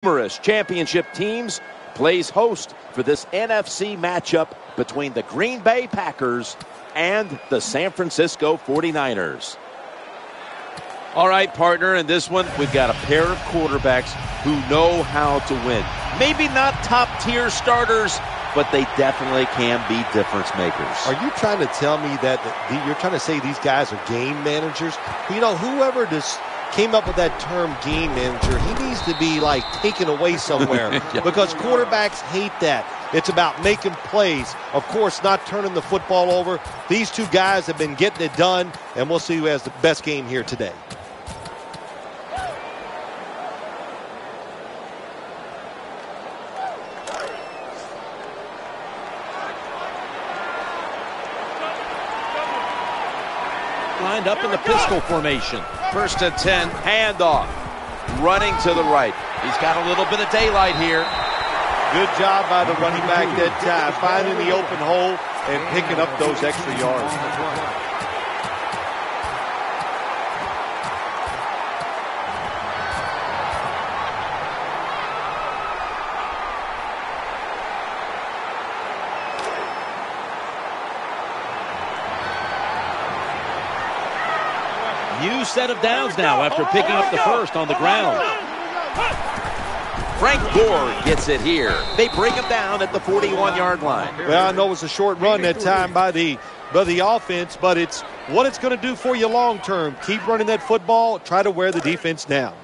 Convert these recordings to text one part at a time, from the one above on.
Numerous championship teams plays host for this NFC matchup between the Green Bay Packers and the San Francisco 49ers. All right, partner, in this one, we've got a pair of quarterbacks who know how to win. Maybe not top-tier starters, but they definitely can be difference makers. Are you trying to tell me that you're trying to say these guys are game managers? You know, whoever just came up with that term game manager, he needs to be like taken away somewhere because quarterbacks hate that. It's about making plays. Of course, not turning the football over. These two guys have been getting it done, and we'll see who has the best game here today. Lined up in the pistol formation. 1st and 10, handoff. Running to the right. He's got a little bit of daylight here. Good job by the running back that time, finding the open hole and picking up those extra yards. New set of downs now after picking up the first on the ground. Frank Gore gets it here. They bring him down at the 41-yard line. Well, I know it was a short run that time by the offense, but it's what it's going to do for you long term. Keep running that football. Try to wear the defense down.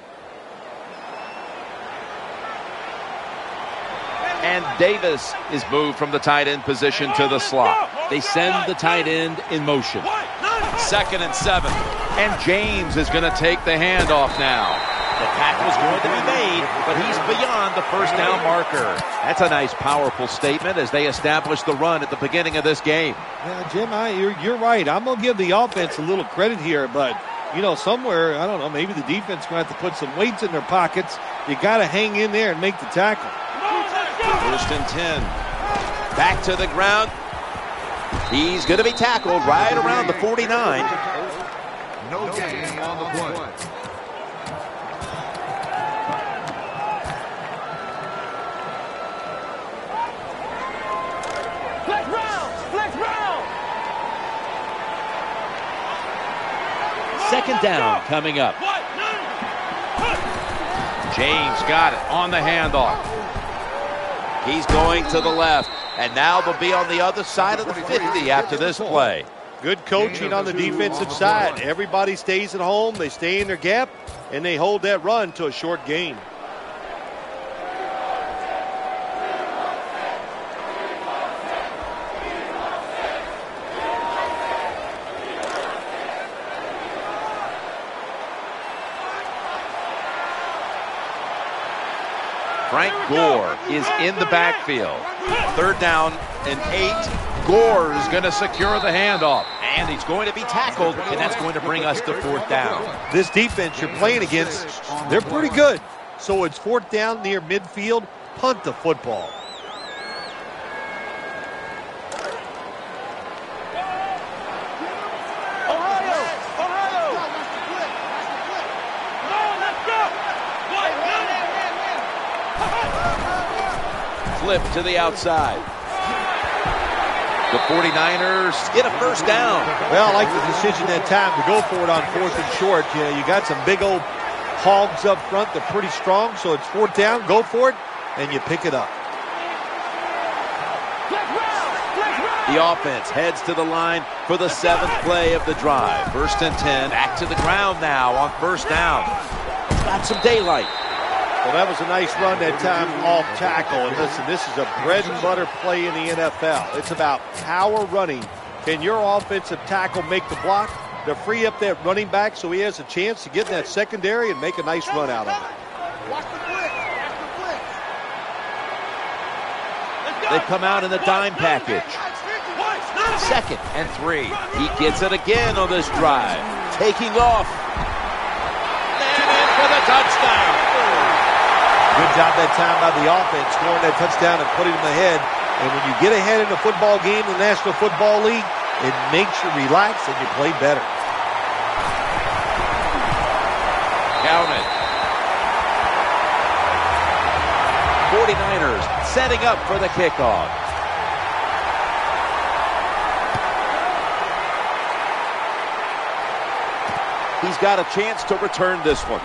And Davis is moved from the tight end position to the slot. They send the tight end in motion. 2nd and 7. And James is going to take the handoff now. The tackle is going to be made, but he's beyond the first down marker. That's a nice, powerful statement as they establish the run at the beginning of this game. Yeah, Jim, you're right. I'm going to give the offense a little credit here, but, you know, somewhere, I don't know, maybe the defense is going to have to put some weights in their pockets. You got to hang in there and make the tackle. 1st and 10. Back to the ground. He's going to be tackled right around the 49. No gain on the play. Flex round. 2nd down coming up. James got it on the handoff. He's going to the left, and now they'll be on the other side of the 50 after this play. Good coaching on the defensive side. Everybody stays at home. They stay in their gap, and they hold that run to a short gain. Frank Gore is in the backfield. 3rd down and 8. Gore is going to secure the handoff. And he's going to be tackled, and that's going to bring us to 4th down. This defense you're playing against, they're pretty good. So it's 4th down near midfield. Punt the football. Flip to the outside. The 49ers get a 1st down. Well, I like the decision that time to go for it on 4th and short. You got some big old hogs up front. They're pretty strong, so it's 4th down. Go for it, and you pick it up. The offense heads to the line for the 7th play of the drive. 1st and 10. Back to the ground now on 1st down. Got some daylight. Well, that was a nice run that time off tackle. And listen, this is a bread and butter play in the NFL. It's about power running. Can your offensive tackle make the block to free up that running back so he has a chance to get in that secondary and make a nice run out of it? They come out in the dime package. 2nd and 3. He gets it again on this drive. Taking off. And in for the touchdown. Good job that time by the offense, scoring that touchdown and putting them ahead. And when you get ahead in a football game in the National Football League, it makes you relax and you play better. Count it. 49ers setting up for the kickoff. He's got a chance to return this one.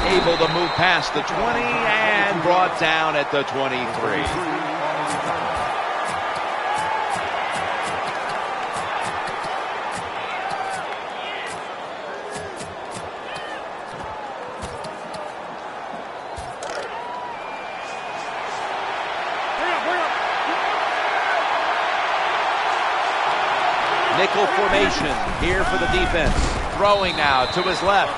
Able to move past the 20 and brought down at the 23. Nickel formation here for the defense. Throwing now to his left.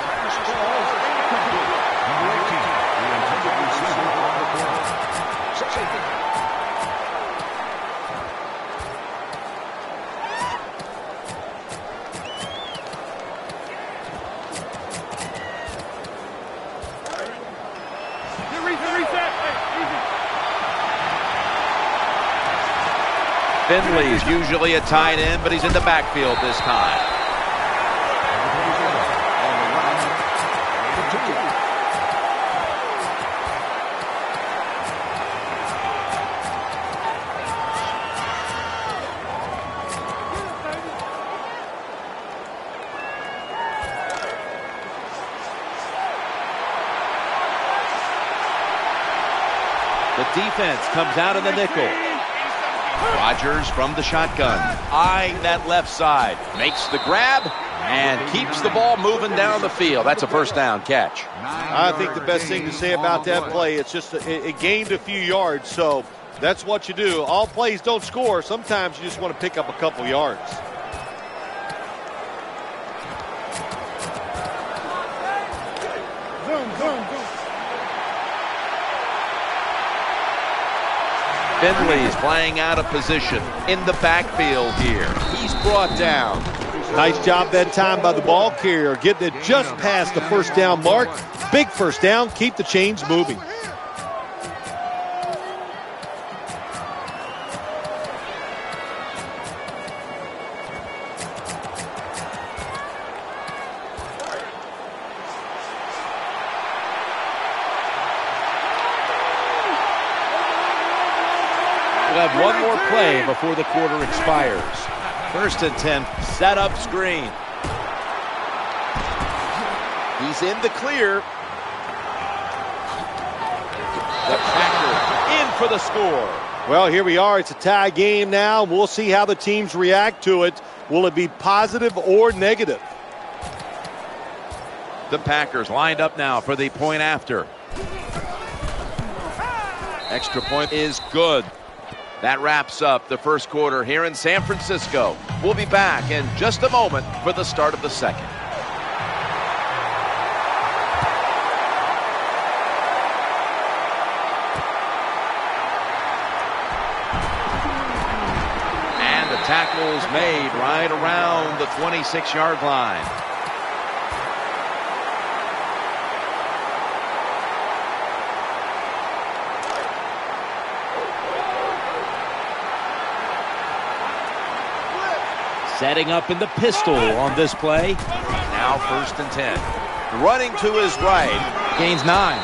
Finley's usually a tight end, but he's in the backfield this time. The defense comes out in the nickel. Rodgers from the shotgun, eyeing that left side, makes the grab and keeps the ball moving down the field. That's a first down catch. I think the best thing to say about that play, it's just it gained a few yards, so that's what you do. All plays don't score. Sometimes you just want to pick up a couple yards. Finley's flying out of position in the backfield here. He's brought down. Nice job that time by the ball carrier, getting it just past the first down mark. Big first down, keep the chains moving. We'll have one more play before the quarter expires. 1st and 10, set up screen. He's in the clear. The Packers in for the score. Well, here we are. It's a tie game now. We'll see how the teams react to it. Will it be positive or negative? The Packers lined up now for the point after. Extra point is good. That wraps up the first quarter here in San Francisco. We'll be back in just a moment for the start of the second. And the tackle's made right around the 26-yard line. Setting up in the pistol on this play. Now 1st and 10. Running to his right. Gains 9.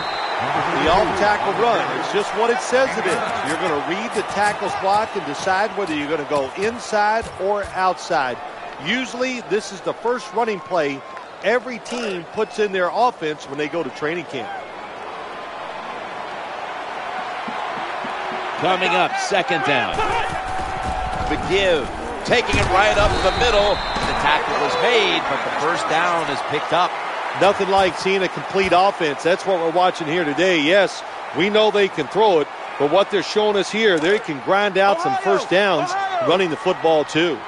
The off-tackle run is just what it says it is. You're going to read the tackle's block and decide whether you're going to go inside or outside. Usually, this is the first running play every team puts in their offense when they go to training camp. Coming up, 2nd down. The give. Taking it right up the middle. The tackle was made, but the first down is picked up. Nothing like seeing a complete offense. That's what we're watching here today. Yes, we know they can throw it, but what they're showing us here, they can grind out some first downs running the football too.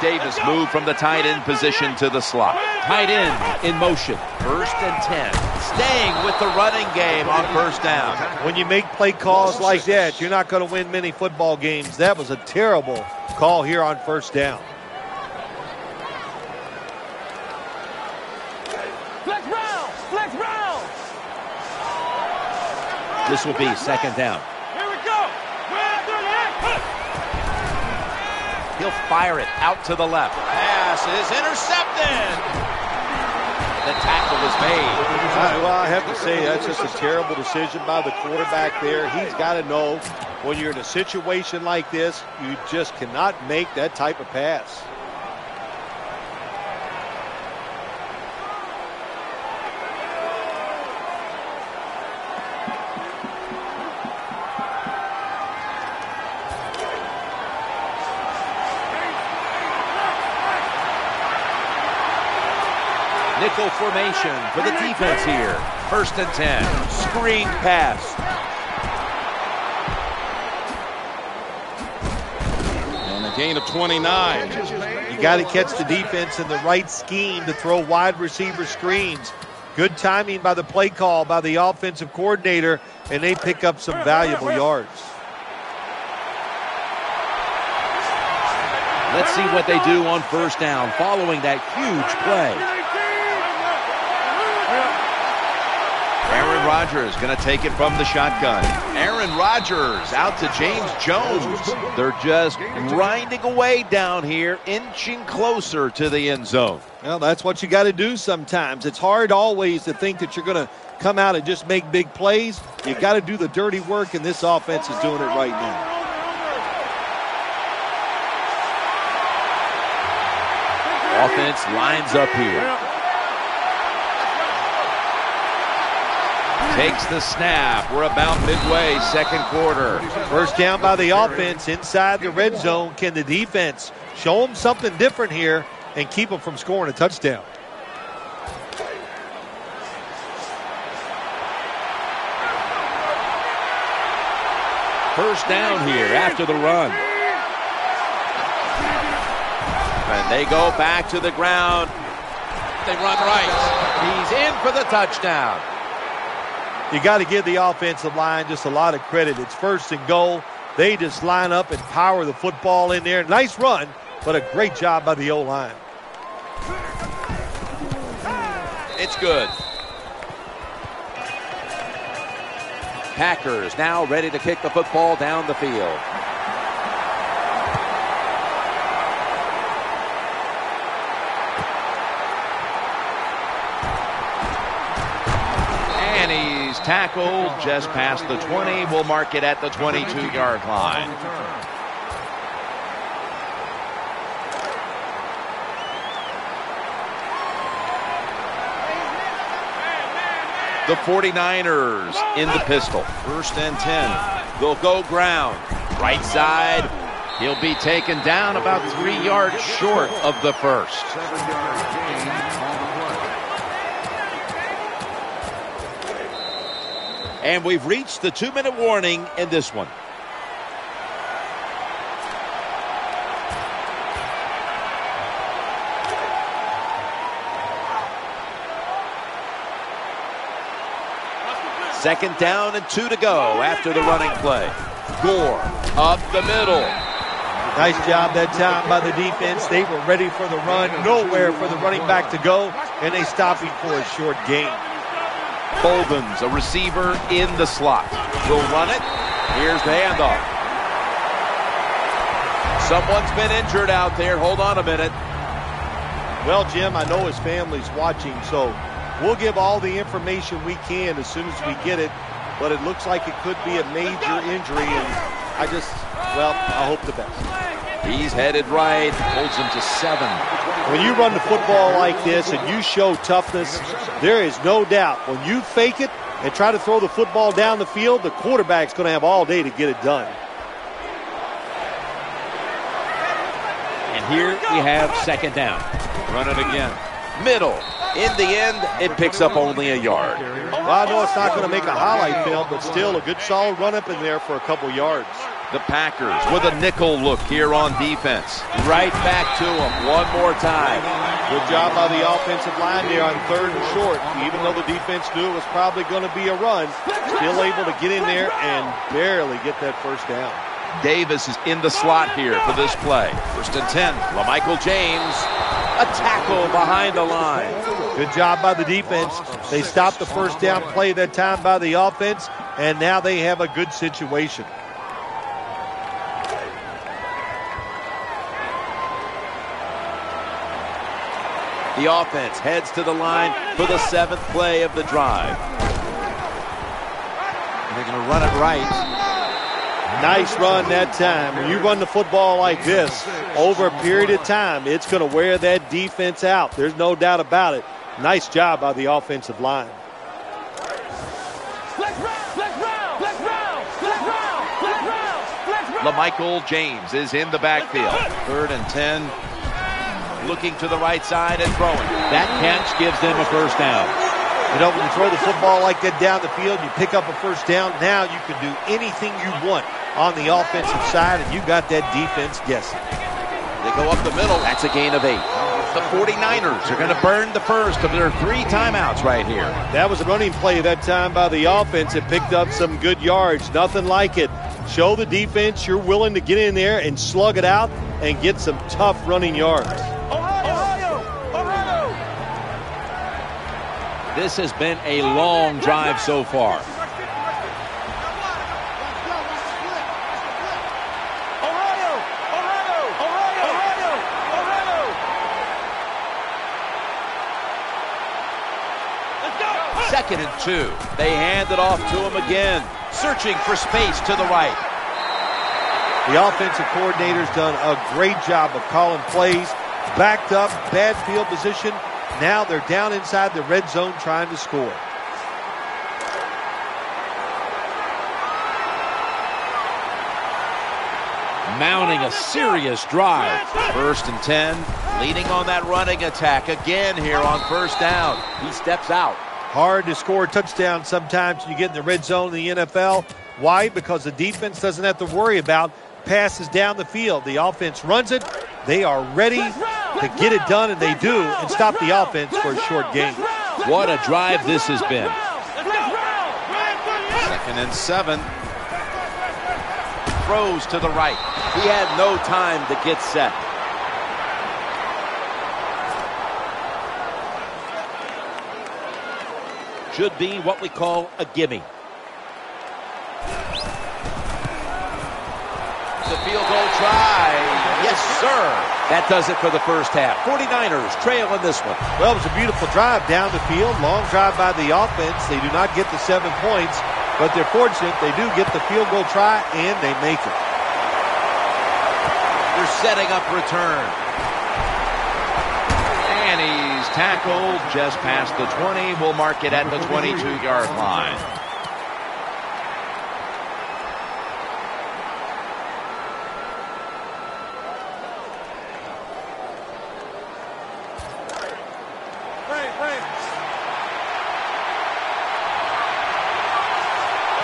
Davis moved from the tight end position to the slot. Tight end in motion. 1st and 10. Staying with the running game on first down. When you make play calls like that, you're not going to win many football games. That was a terrible call here on first down. Flex round! Flex round! This will be 2nd down. Here we go! He'll fire it out to the left. Pass is intercepted. the tackle was made. Well, I have to say that's just a terrible decision by the quarterback there. He's got to know when you're in a situation like this, you just cannot make that type of pass. Nickel formation for the defense here. 1st and 10. Screen pass. And a gain of 29. You got to catch the defense in the right scheme to throw wide receiver screens. Good timing by the play call by the offensive coordinator, and they pick up some valuable yards. Let's see what they do on 1st down following that huge play. Aaron Rodgers going to take it from the shotgun. Aaron Rodgers out to James Jones. They're just grinding away down here, inching closer to the end zone. Well, that's what you got to do sometimes. It's hard always to think that you're going to come out and just make big plays. You got to do the dirty work, and this offense is doing it right now. Offense lines up here. Takes the snap. We're about midway, 2nd quarter. 1st down by the offense inside the red zone. Can the defense show them something different here and keep them from scoring a touchdown? First down here after the run. And they go back to the ground. They run right. He's in for the touchdown. You got to give the offensive line just a lot of credit. It's 1st and goal. They just line up and power the football in there. Nice run, but a great job by the O-line. It's good. Packers now ready to kick the football down the field. Tackled just past the 20. We'll mark it at the 22-yard line. The 49ers in the pistol. 1st and 10. They'll go ground. Right side. He'll be taken down about 3 yards short of the first. And we've reached the 2-minute warning in this one. Second down and 2 to go after the running play. Gore up the middle. Nice job that time by the defense. They were ready for the run. Nowhere for the running back to go, and they stopped him for a short gain. Bolden's a receiver in the slot. Will run it. Here's the handoff. Someone's been injured out there. Hold on a minute. Well, Jim, I know his family's watching, so we'll give all the information we can as soon as we get it. But it looks like it could be a major injury, and I hope the best. He's headed right. Holds him to 7. When you run the football like this and you show toughness, there is no doubt when you fake it and try to throw the football down the field, the quarterback's going to have all day to get it done. And here we have 2nd down. Run it again. Middle. In the end, it picks up only a yard. Well, I know it's not going to make a highlight film, but still a good solid run up in there for a couple yards. The Packers with a nickel look here on defense. Right back to him one more time. Good job by the offensive line there on 3rd and short. Even though the defense knew it was probably going to be a run, still able to get in there and barely get that 1st down. Davis is in the slot here for this play. 1st and 10. LaMichael James, a tackle behind the line. Good job by the defense. They stopped the 1st down play that time by the offense, and now they have a good situation. The offense heads to the line for the 7th play of the drive. They're going to run it right. Nice run that time. When you run the football like this over a period of time, it's going to wear that defense out. There's no doubt about it. Nice job by the offensive line. LaMichael James is in the backfield. 3rd and 10. Looking to the right side and throwing. That catch gives them a first down. You know, when you throw the football like that down the field, you pick up a first down. Now you can do anything you want on the offensive side, and you got that defense guessing. They go up the middle. That's a gain of 8. The 49ers are going to burn the first of their 3 timeouts right here. That was a running play that time by the offense. It picked up some good yards. Nothing like it. Show the defense you're willing to get in there and slug it out and get some tough running yards. This has been a long drive so far. Second and 2. They hand it off to him again. Searching for space to the right. The offensive coordinator's done a great job of calling plays. Backed up, bad field position. Now they're down inside the red zone trying to score. Mounting a serious drive. 1st and 10. Leading on that running attack again here on first down. He steps out. Hard to score a touchdown sometimes when you get in the red zone in the NFL. Why? Because the defense doesn't have to worry about passes down the field. The offense runs it. They are ready to get it done, and they do, and stop the offense for a short gain. What a drive this has been. 2nd and 7. Throws to the right. He had no time to get set. Should be what we call a gimme. The field goal try. Yes, sir. That does it for the first half. 49ers trail in this one. Well, it was a beautiful drive down the field. Long drive by the offense. They do not get the 7 points, but they're fortunate. They do get the field goal try, and they make it. They're setting up return. And he's tackled just past the 20. We'll mark it at the 22-yard line.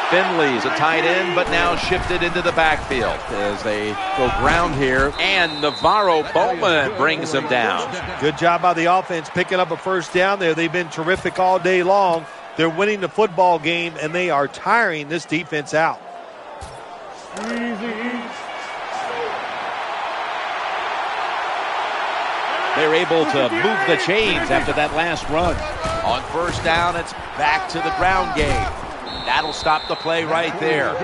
Finley's a tight end, but now shifted into the backfield as they go ground here. And Navarro Bowman brings him down. Good job by the offense picking up a first down there. They've been terrific all day long. They're winning the football game, and they are tiring this defense out. They're able to move the chains after that last run. On first down, it's back to the ground game. That'll stop the play right there.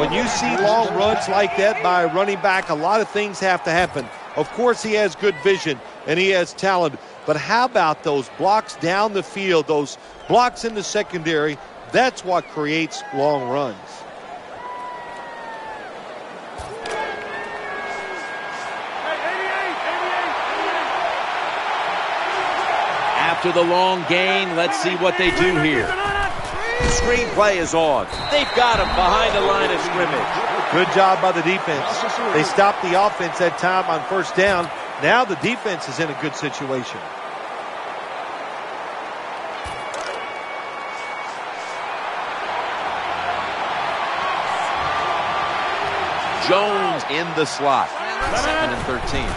When you see long runs like that by a running back, a lot of things have to happen. Of course, he has good vision and he has talent, but how about those blocks down the field, those blocks in the secondary? That's what creates long runs. After the long gain, let's see what they do here. The screen play is on. They've got him behind the line of scrimmage. Good job by the defense. They stopped the offense that time on first down. Now the defense is in a good situation. Jones in the slot. 2nd and 13.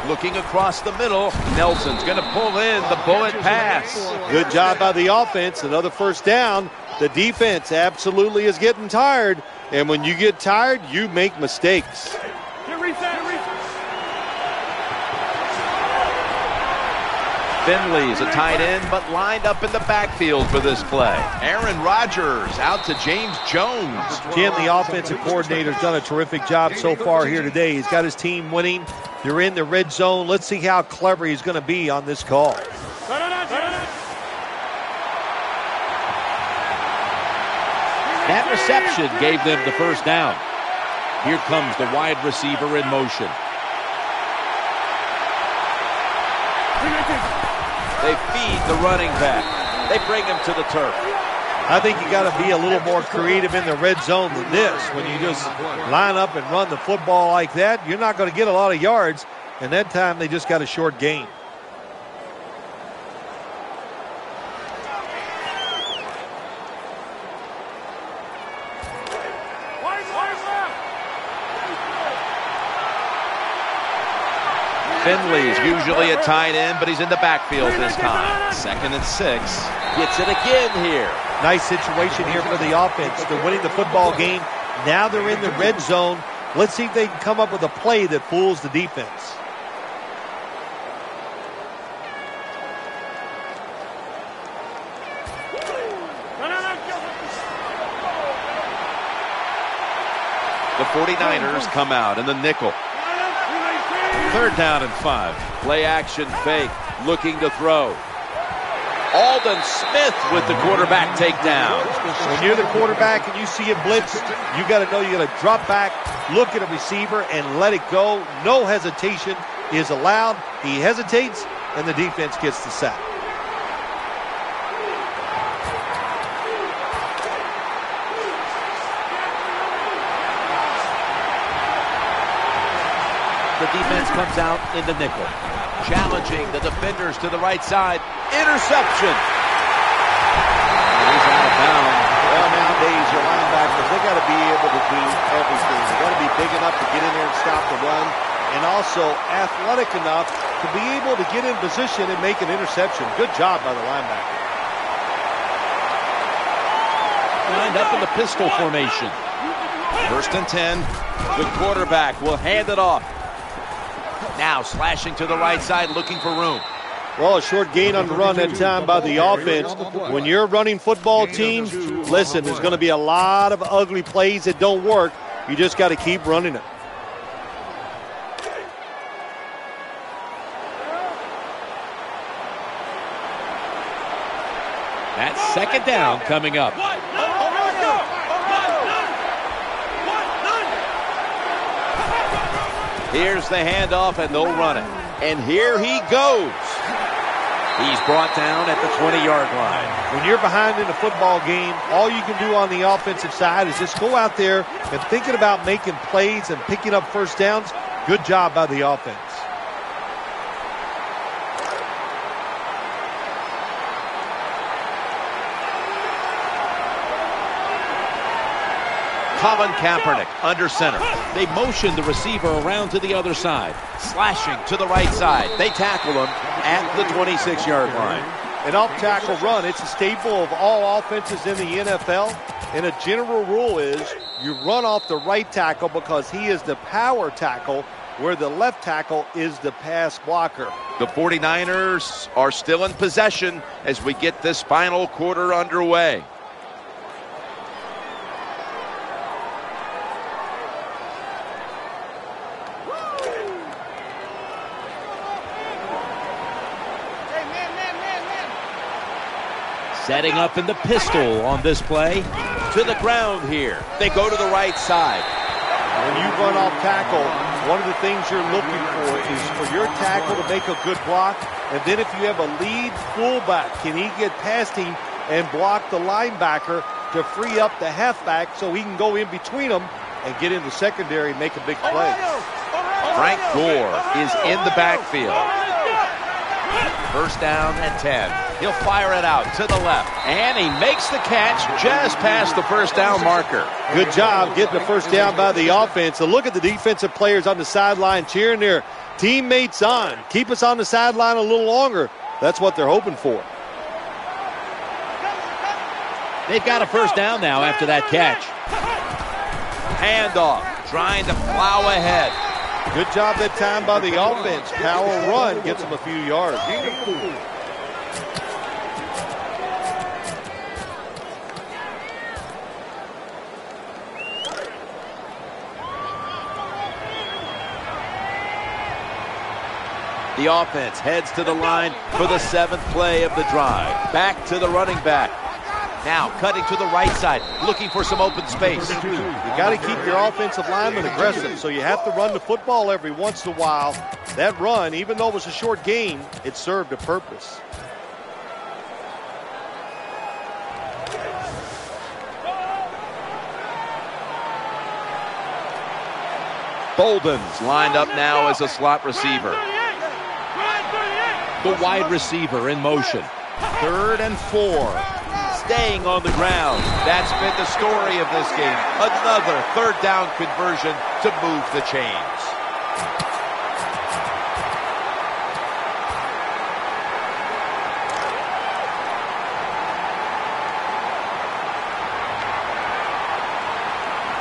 Looking across the middle. Nelson's going to pull in the bullet pass. Good job by the offense. Another first down. The defense absolutely is getting tired. And when you get tired, you make mistakes. Finley's a tight end, but lined up in the backfield for this play. Aaron Rodgers out to James Jones. Jim, the offensive coordinator, has done a terrific job so far here today. He's got his team winning. They're in the red zone. Let's see how clever he's going to be on this call. That reception gave them the first down. Here comes the wide receiver in motion. They feed the running back. They bring him to the turf. I think you got to be a little more creative in the red zone than this. When you just line up and run the football like that, you're not going to get a lot of yards. And that time they just got a short gain. Finley's usually a tight end, but he's in the backfield this time. 2nd and 6. Gets it again here. Nice situation here for the offense. They're winning the football game. Now they're in the red zone. Let's see if they can come up with a play that fools the defense. The 49ers come out in the nickel. 3rd down and 5. Play action fake. Looking to throw. Alden Smith with the quarterback takedown. When you're the quarterback and you see a blitz, you got to know you got to drop back, look at a receiver, and let it go. No hesitation is allowed. He hesitates, and the defense gets the sack. The defense comes out in the nickel. Challenging the defenders to the right side. Interception. He's out of bounds. Well, nowadays, your linebackers, they got to be able to do everything. They got to be big enough to get in there and stop the run, and also athletic enough to be able to get in position and make an interception. Good job by the linebacker. Lined up in the pistol formation. 1st and 10. The quarterback will hand it off. Now slashing to the right side, looking for room. Well, a short gain on the run that time by the offense. When you're running football teams, listen, there's going to be a lot of ugly plays that don't work. You just got to keep running it. That's 2nd down coming up. Here's the handoff, and they'll run it. And here he goes. He's brought down at the 20-yard line. When you're behind in a football game, all you can do on the offensive side is just go out there and thinking about making plays and picking up first downs. Good job by the offense. Colin Kaepernick under center. They motion the receiver around to the other side. Slashing to the right side. They tackle him at the 26-yard line. An off-tackle run, it's a staple of all offenses in the NFL. And a general rule is you run off the right tackle because he is the power tackle, where the left tackle is the pass blocker. The 49ers are still in possession as we get this final quarter underway. Setting up in the pistol on this play. To the ground here. They go to the right side. When you run off tackle, one of the things you're looking for is for your tackle to make a good block. And then if you have a lead fullback, can he get past him and block the linebacker to free up the halfback so he can go in between them and get in the secondary and make a big play? Frank Gore is in the backfield. 1st down and 10. He'll fire it out to the left. And he makes the catch just past the 1st down marker. Good job getting the 1st down by the offense. So look at the defensive players on the sideline cheering their teammates on. Keep us on the sideline a little longer. That's what they're hoping for. They've got a 1st down now after that catch. Handoff. Trying to plow ahead. Good job that time by the offense. Power run gets them a few yards. The offense heads to the line for the 7th play of the drive. Back to the running back. Now cutting to the right side, looking for some open space. You got to keep your offensive lineman aggressive, so you have to run the football every once in a while. That run, even though it was a short gain, it served a purpose. Bolden's lined up now as a slot receiver. The wide receiver in motion. 3rd and 4. Staying on the ground. That's been the story of this game. Another 3rd down conversion to move the chains.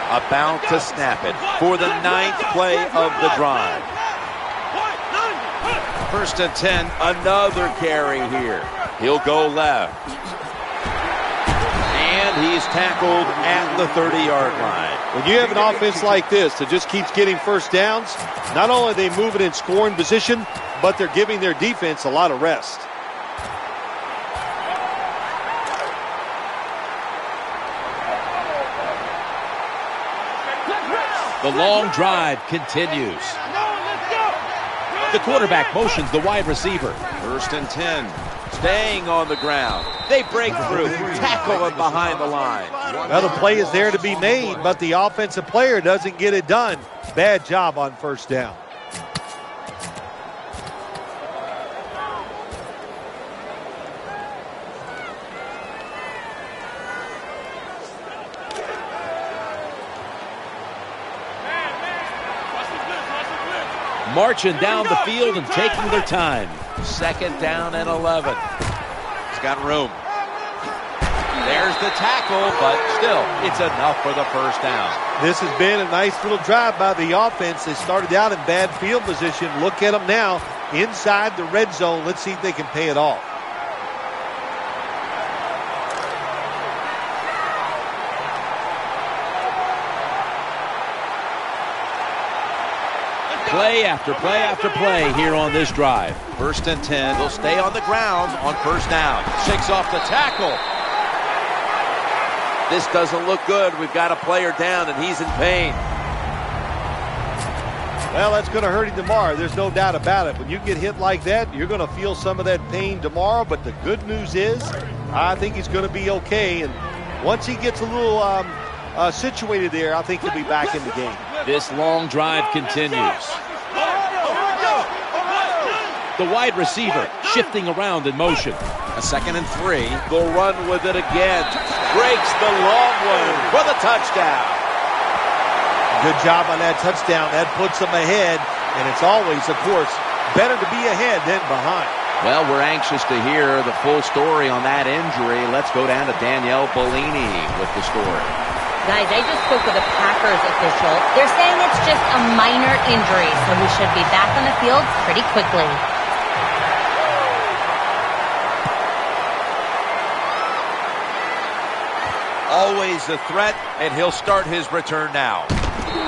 About to snap it for the 9th play of the drive. 1st and 10. Another carry here. He'll go left. And he's tackled at the 30-yard line. When you have an offense like this that just keeps getting first downs, not only are they moving in scoring position, but they're giving their defense a lot of rest. The long drive continues. The quarterback motions the wide receiver. 1st and 10. Staying on the ground. They break through. Tackle him behind the line. Well, the play is there to be made, but the offensive player doesn't get it done. Bad job on 1st down. Marching down the field and taking their time. 2nd down and 11. He's got room. There's the tackle, but still, it's enough for the 1st down. This has been a nice little drive by the offense. They started out in bad field position. Look at them now inside the red zone. Let's see if they can pay it off. Play after play after play here on this drive. 1st and 10. They'll stay on the ground on 1st down. Shakes off the tackle. This doesn't look good. We've got a player down, and he's in pain. Well, that's going to hurt him tomorrow. There's no doubt about it. When you get hit like that, you're going to feel some of that pain tomorrow. But the good news is, I think he's going to be okay. And once he gets a little situated there, I think he'll be back in the game. This long drive continues. The wide receiver shifting around in motion. A 2nd and 3. They'll run with it again. Breaks the long one for the touchdown. Good job on that touchdown. That puts them ahead. And it's always, of course, better to be ahead than behind. Well, we're anxious to hear the full story on that injury. Let's go down to Danielle Bellini with the story. Guys, I just spoke with a Packers official. They're saying it's just a minor injury, so he should be back on the field pretty quickly. Always a threat, and he'll start his return now.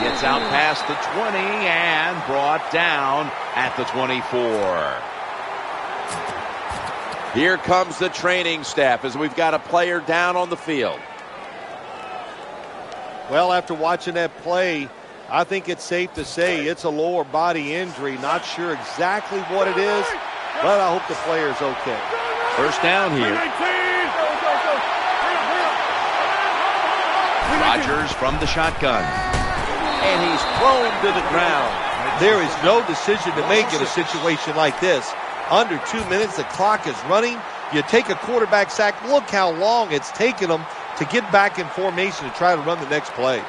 Gets out past the 20 and brought down at the 24. Here comes the training staff as we've got a player down on the field. Well, after watching that play, I think it's safe to say it's a lower body injury. Not sure exactly what it is, but I hope the player's okay. 1st down here. Rodgers from the shotgun. And he's thrown to the ground. There is no decision to make in a situation like this. Under 2 minutes, the clock is running. You take a quarterback sack. Look how long it's taken them to get back in formation to try to run the next play.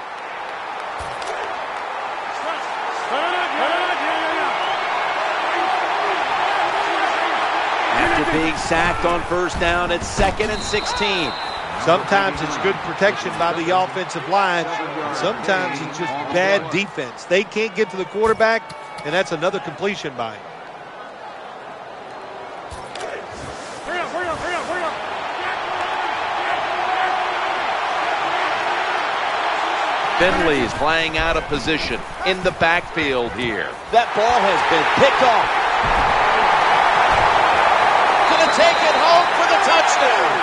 After being sacked on 1st down, it's 2nd and 16. Sometimes it's good protection by the offensive line. Sometimes it's just bad defense. They can't get to the quarterback, and that's another completion by him. Finley's playing out of position in the backfield here. That ball has been picked off. out for the touchdown.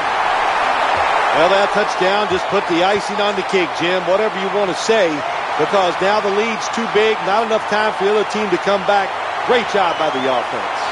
Well, that touchdown just put the icing on the cake, Jim, whatever you want to say, because now the lead's too big, not enough time for the other team to come back. Great job by the offense.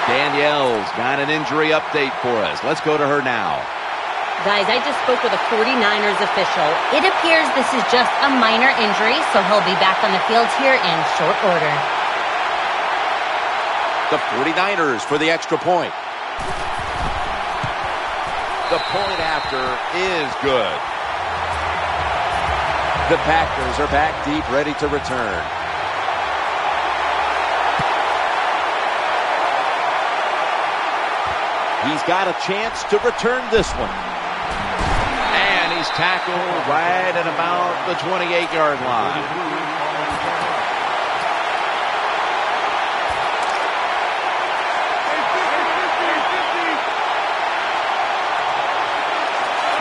Danielle's got an injury update for us. Let's go to her now. Guys, I just spoke with a 49ers official. It appears this is just a minor injury, so he'll be back on the field here in short order. The 49ers for the extra point. The point after is good. The Packers are back deep, ready to return. He's got a chance to return this one. And he's tackled right at about the 28-yard line.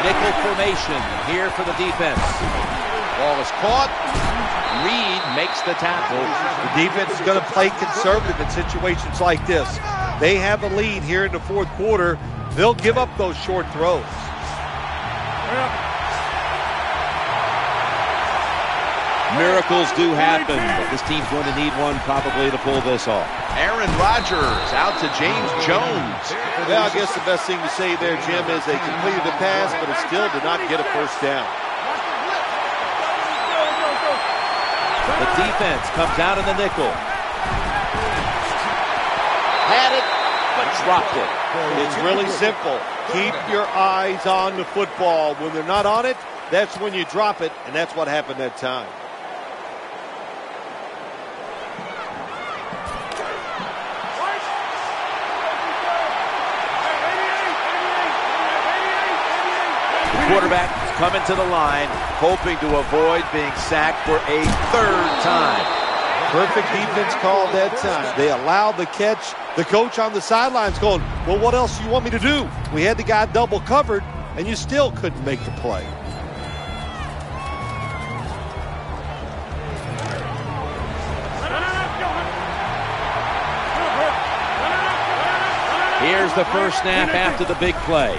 Nickel formation here for the defense. Ball is caught. Reed makes the tackle. The defense is going to play conservative in situations like this. They have a lead here in the fourth quarter. They'll give up those short throws. Miracles do happen, but this team's going to need one probably to pull this off. Aaron Rodgers out to James Jones. Well, I guess the best thing to say there, Jim, is they completed the pass, but it still did not get a first down. The defense comes out in the nickel. Had it, but dropped it. It's really simple. Keep your eyes on the football. When they're not on it, that's when you drop it, and that's what happened that time. The quarterback is coming to the line, hoping to avoid being sacked for a third time. Perfect defense call that time. They allowed the catch. The coach on the sidelines going, well, what else do you want me to do? We had the guy double covered, and you still couldn't make the play. Here's the first snap after the big play.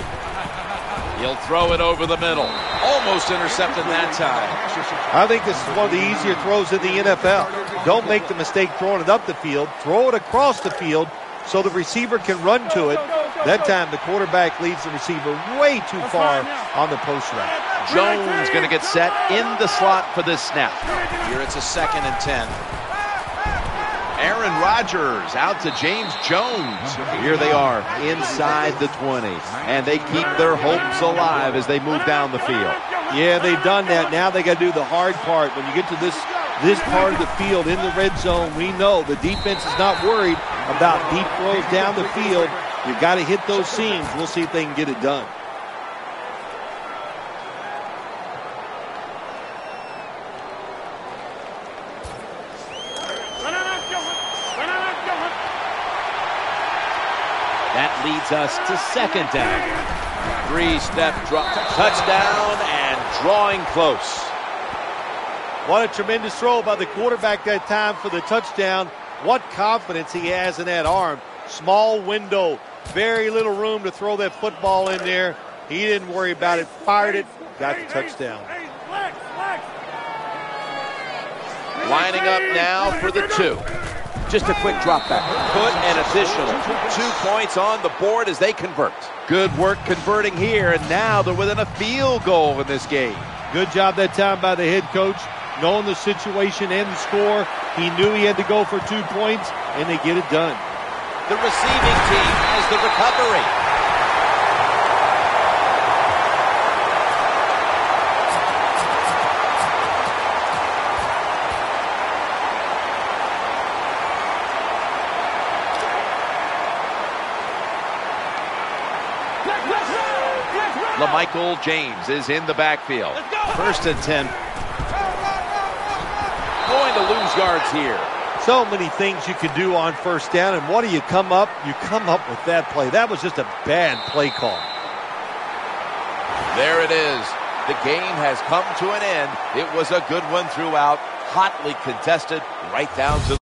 He'll throw it over the middle. Almost intercepted that time. I think this is one of the easier throws in the NFL. Don't make the mistake throwing it up the field. Throw it across the field so the receiver can run to it. That time the quarterback leads the receiver way too far on the post route. Jones going to get set in the slot for this snap. Here it's a 2nd and 10. Aaron Rodgers out to James Jones. Here they are inside the 20. And they keep their hopes alive as they move down the field. Yeah, they've done that. Now they got to do the hard part. When you get to this part of the field in the red zone, we know the defense is not worried about deep throws down the field. You've got to hit those seams. We'll see if they can get it done. That leads us to 2nd down. 3-step drop, touchdown, and drawing close. What a tremendous throw by the quarterback that time for the touchdown. What confidence he has in that arm. Small window, very little room to throw that football in there. He didn't worry about it, fired it, got the touchdown. Lining up now for the 2. Just a quick drop back. Put an additional 2 points on the board as they convert. Good work converting here, and now they're within a field goal in this game. Good job that time by the head coach. Knowing the situation and the score, he knew he had to go for 2 points, and they get it done. The receiving team has the recovery. LaMichael James is in the backfield. 1st and 10. going to lose yards here. So many things you can do on first down, and what do you come up? You come up with that play. That was just a bad play call. There it is. The game has come to an end. It was a good one throughout, hotly contested right down to